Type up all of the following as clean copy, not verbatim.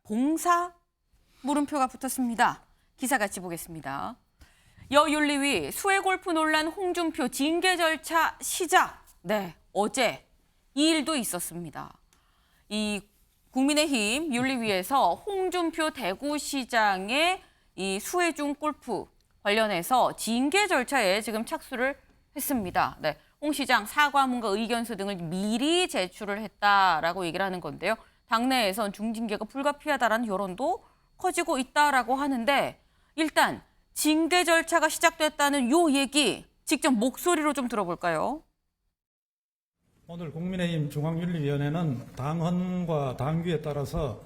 봉사? 물음표가 붙었습니다. 기사 같이 보겠습니다. 여윤리위 수해골프 논란 홍준표 징계 절차 시작. 네, 어제 이 일도 있었습니다. 이 국민의힘 윤리위에서 홍준표 대구시장의 이 수해중 골프 관련해서 징계 절차에 지금 착수를 했습니다. 네, 홍 시장 사과문과 의견서 등을 미리 제출을 했다라고 얘기를 하는 건데요. 당내에선 중징계가 불가피하다라는 여론도 커지고 있다라고 하는데 일단 징계 절차가 시작됐다는 요 얘기 직접 목소리로 좀 들어볼까요? 오늘 국민의힘 중앙윤리위원회는 당헌과 당규에 따라서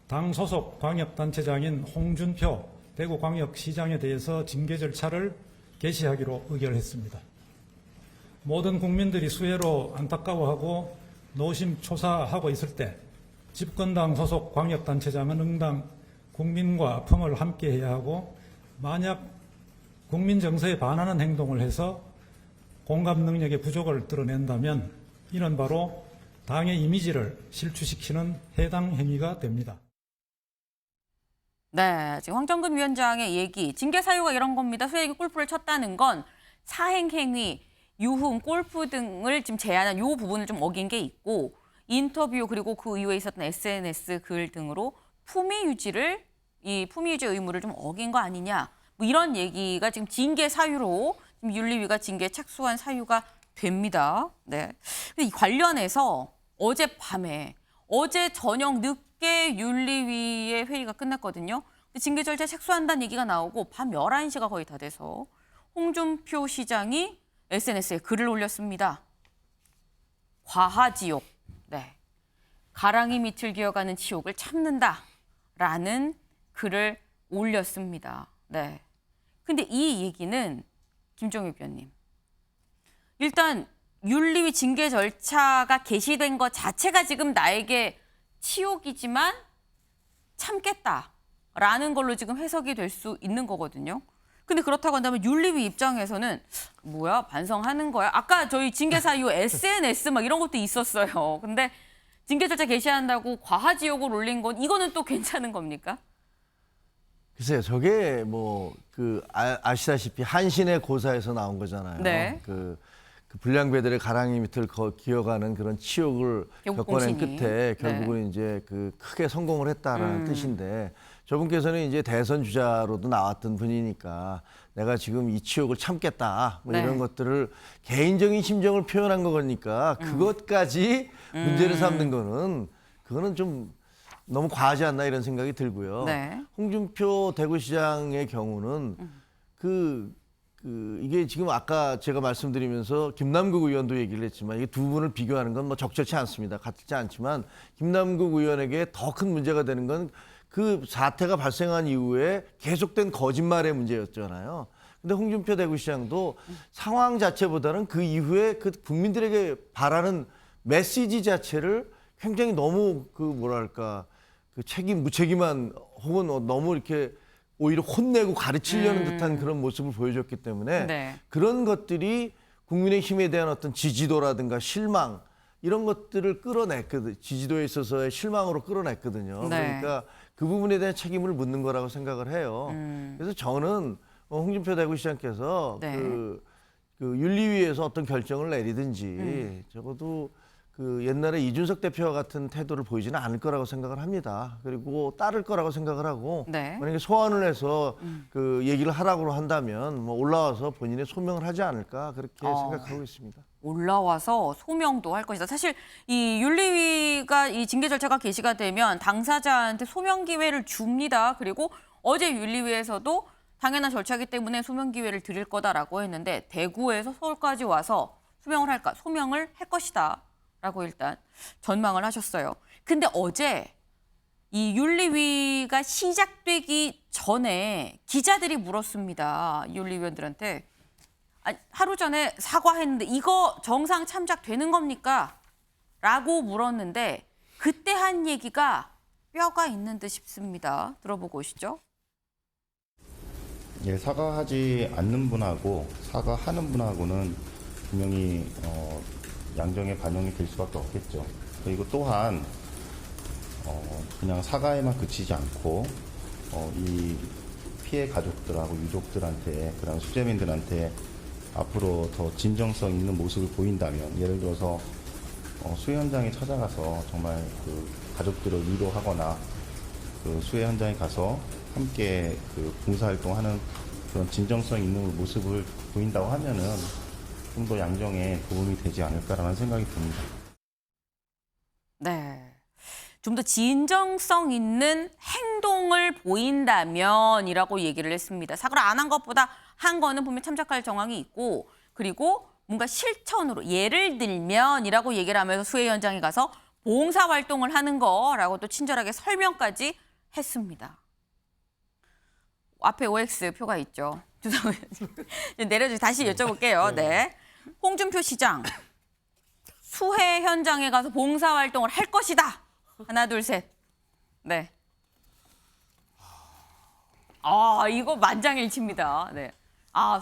당 소속 광역단체장인 홍준표 대구광역시장에 대해서 징계 절차를 개시하기로 의결했습니다. 모든 국민들이 수해로 안타까워하고 노심초사하고 있을 때 집권당 소속 광역단체장은 응당 국민과 아픔을 함께해야 하고 만약 국민 정서에 반하는 행동을 해서 공감 능력의 부족을 드러낸다면 이는 바로 당의 이미지를 실추시키는 해당 행위가 됩니다. 네, 지금 황정근 위원장의 얘기, 징계 사유가 이런 겁니다. 수해에게 골프를 쳤다는 건 사행행위, 유흥, 골프 등을 지금 제한한 요 부분을 좀 어긴 게 있고 인터뷰 그리고 그 이후에 있었던 SNS 글 등으로 품위 유지 의무를 좀 어긴 거 아니냐. 뭐 이런 얘기가 지금 징계 사유로 지금 윤리위가 징계에 착수한 사유가 됩니다. 네. 근데 이 관련해서 어제 저녁 늦게 윤리위의 회의가 끝났거든요. 근데 징계 절차에 착수한다는 얘기가 나오고 밤 11시가 거의 다 돼서 홍준표 시장이 SNS에 글을 올렸습니다. 과하지옥. 네. 가랑이 밑을 기어가는 지옥을 참는다라는 글을 올렸습니다. 네. 근데 이 얘기는 김종혁 위원님. 일단 윤리위 징계 절차가 개시된 것 자체가 지금 나에게 치욕이지만 참겠다라는 걸로 지금 해석이 될 수 있는 거거든요. 근데 그렇다고 한다면 윤리위 입장에서는 뭐야 반성하는 거야? 아까 저희 징계 사유 SNS 막 이런 것도 있었어요. 근데 징계 절차 개시한다고 과하지옥을 올린 건 이거는 또 괜찮은 겁니까? 글쎄요, 저게 아시다시피 한신의 고사에서 나온 거잖아요. 네. 그 불량배들의 가랑이 밑을 기어가는 그런 치욕을 겪어낸 끝에 결국은 네. 이제 크게 성공을 했다라는 뜻인데 저분께서는 이제 대선 주자로도 나왔던 분이니까 내가 지금 이 치욕을 참겠다 뭐 네. 이런 것들을 개인적인 심정을 표현한 거니까 그것까지 문제를 삼는 그거는 좀 너무 과하지 않나 이런 생각이 들고요. 네. 홍준표 대구시장의 경우는 이게 지금 아까 제가 말씀드리면서 김남국 의원도 얘기를 했지만 이게 두 분을 비교하는 건 뭐 적절치 않습니다. 같지 않지만 김남국 의원에게 더 큰 문제가 되는 건 그 사태가 발생한 이후에 계속된 거짓말의 문제였잖아요. 근데 홍준표 대구시장도 상황 자체보다는 그 이후에 그 국민들에게 바라는 메시지 자체를 굉장히 너무 무책임한 혹은 너무 이렇게 오히려 혼내고 가르치려는 듯한 그런 모습을 보여줬기 때문에 네. 그런 것들이 국민의힘에 대한 어떤 지지도라든가 실망 이런 것들을 끌어냈거든요. 지지도에 있어서의 실망으로 끌어냈거든요. 네. 그러니까 그 부분에 대한 책임을 묻는 거라고 생각을 해요. 그래서 저는 홍준표 대구시장께서 네. 그 윤리위에서 어떤 결정을 내리든지 적어도 옛날에 이준석 대표와 같은 태도를 보이지는 않을 거라고 생각을 합니다. 그리고 따를 거라고 생각을 하고 네. 만약에 소환을 해서 얘기를 하라고 한다면 뭐 올라와서 본인의 소명을 하지 않을까 그렇게 생각하고 있습니다. 올라와서 소명도 할 것이다. 사실 이 윤리위가 이 징계 절차가 개시가 되면 당사자한테 소명 기회를 줍니다. 그리고 어제 윤리위에서도 당연한 절차이기 때문에 소명 기회를 드릴 거다라고 했는데 대구에서 서울까지 와서 소명을 할 것이다. 라고 일단 전망을 하셨어요. 근데 어제 이 윤리위가 시작되기 전에 기자들이 물었습니다. 윤리위원들한테. 하루 전에 사과했는데 이거 정상 참작되는 겁니까? 라고 물었는데 그때 한 얘기가 뼈가 있는 듯 싶습니다. 들어보고 오시죠. 예, 사과하지 않는 분하고 사과하는 분하고는 분명히 양정에 반영이 될 수밖에 없겠죠. 그리고 또한 그냥 사과에만 그치지 않고 이 피해 가족들하고 유족들한테 그다음 수재민들한테 앞으로 더 진정성 있는 모습을 보인다면 예를 들어서 수해 현장에 찾아가서 정말 그 가족들을 위로하거나 그 수해 현장에 가서 함께 그 봉사활동하는 그런 진정성 있는 모습을 보인다고 하면은 좀 더 양정에 도움이 되지 않을까라는 생각이 듭니다. 네. 좀 더 진정성 있는 행동을 보인다면이라고 얘기를 했습니다. 사과를 안 한 것보다 한 거는 분명 참작할 정황이 있고 그리고 뭔가 실천으로 예를 들면이라고 얘기를 하면서 수해 현장에 가서 봉사활동을 하는 거라고 또 친절하게 설명까지 했습니다. 앞에 OX 표가 있죠. 내려주세요. 다시 여쭤볼게요. 네. 홍준표 시장. 수해 현장에 가서 봉사활동을 할 것이다. 하나, 둘, 셋. 네. 이거 만장일치입니다. 네.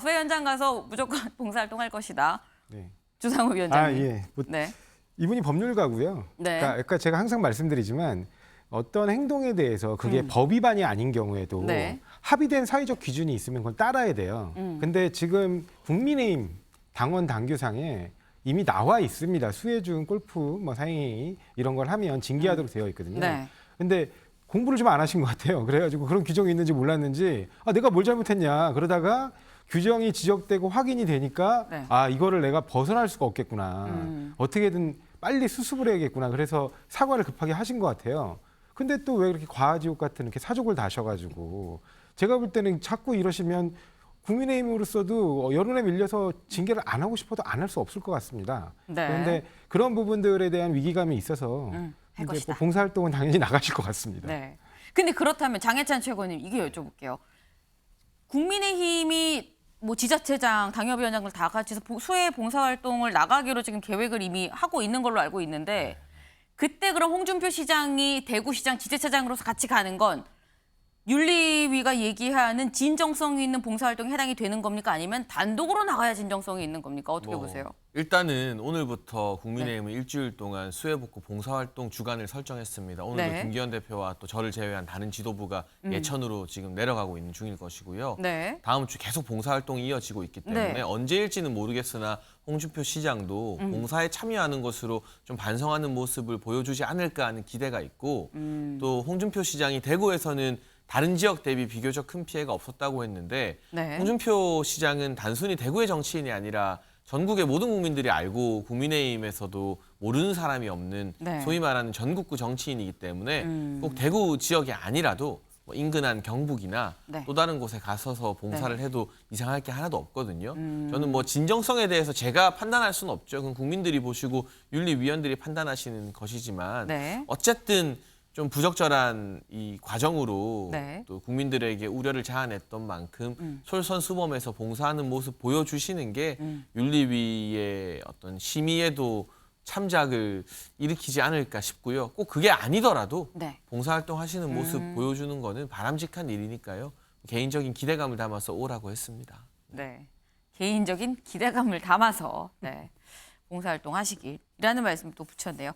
수해 현장 가서 무조건 봉사활동 할 것이다. 네. 주상우 위원장님. 예. 네. 이분이 법률가고요. 네. 그러니까 제가 항상 말씀드리지만 어떤 행동에 대해서 그게 법 위반이 아닌 경우에도 네. 합의된 사회적 기준이 있으면 그걸 따라야 돼요. 근데 지금 국민의힘 당원 당규상에 이미 나와 있습니다. 수해 중 골프 사행위 이런 걸 하면 징계하도록 되어 있거든요. 네. 근데 공부를 좀 안 하신 것 같아요. 그래가지고 그런 규정이 있는지 몰랐는지 내가 뭘 잘못했냐 그러다가 규정이 지적되고 확인이 되니까 네. 이거를 내가 벗어날 수가 없겠구나. 어떻게든 빨리 수습을 해야겠구나. 그래서 사과를 급하게 하신 것 같아요. 근데 또 왜 그렇게 과지옥 같은 이렇게 사족을 다셔가지고 제가 볼 때는 자꾸 이러시면 국민의힘으로서도 여론에 밀려서 징계를 안 하고 싶어도 안 할 수 없을 것 같습니다. 네. 그런데 그런 부분들에 대한 위기감이 있어서 할 이제 것이다. 봉사활동은 당연히 나가실 것 같습니다. 네. 근데 그렇다면 장해찬 최고님 이게 여쭤볼게요. 국민의힘이 지자체장, 당협위원장들 다 같이 수해 봉사활동을 나가기로 지금 계획을 이미 하고 있는 걸로 알고 있는데 그때 그럼 홍준표 시장이 대구시장 지자체장으로서 같이 가는 건 윤리위가 얘기하는 진정성 있는 봉사활동에 해당이 되는 겁니까? 아니면 단독으로 나가야 진정성이 있는 겁니까? 어떻게 보세요? 일단은 오늘부터 국민의힘은 일주일 동안 수해복구 봉사활동 주간을 설정했습니다. 오늘도 네. 김기현 대표와 또 저를 제외한 다른 지도부가 예천으로 지금 내려가고 있는 중일 것이고요. 네. 다음 주 계속 봉사활동이 이어지고 있기 때문에 네. 언제일지는 모르겠으나 홍준표 시장도 봉사에 참여하는 것으로 좀 반성하는 모습을 보여주지 않을까 하는 기대가 있고 또 홍준표 시장이 대구에서는 다른 지역 대비 비교적 큰 피해가 없었다고 했는데 네. 홍준표 시장은 단순히 대구의 정치인이 아니라 전국의 모든 국민들이 알고 국민의힘에서도 모르는 사람이 없는 네. 소위 말하는 전국구 정치인이기 때문에 꼭 대구 지역이 아니라도 인근한 경북이나 네. 또 다른 곳에 가서서 봉사를 네. 해도 이상할 게 하나도 없거든요. 저는 진정성에 대해서 제가 판단할 수는 없죠. 그건 국민들이 보시고 윤리위원들이 판단하시는 것이지만 네. 어쨌든 좀 부적절한 이 과정으로 네. 또 국민들에게 우려를 자아냈던 만큼 솔선수범해서 봉사하는 모습 보여주시는 게 윤리위의 어떤 심의에도 참작을 일으키지 않을까 싶고요. 꼭 그게 아니더라도 네. 봉사활동 하시는 모습 보여주는 거는 바람직한 일이니까요. 개인적인 기대감을 담아서 오라고 했습니다. 네. 개인적인 기대감을 담아서 봉사활동 하시길이라는 말씀 또 붙였네요.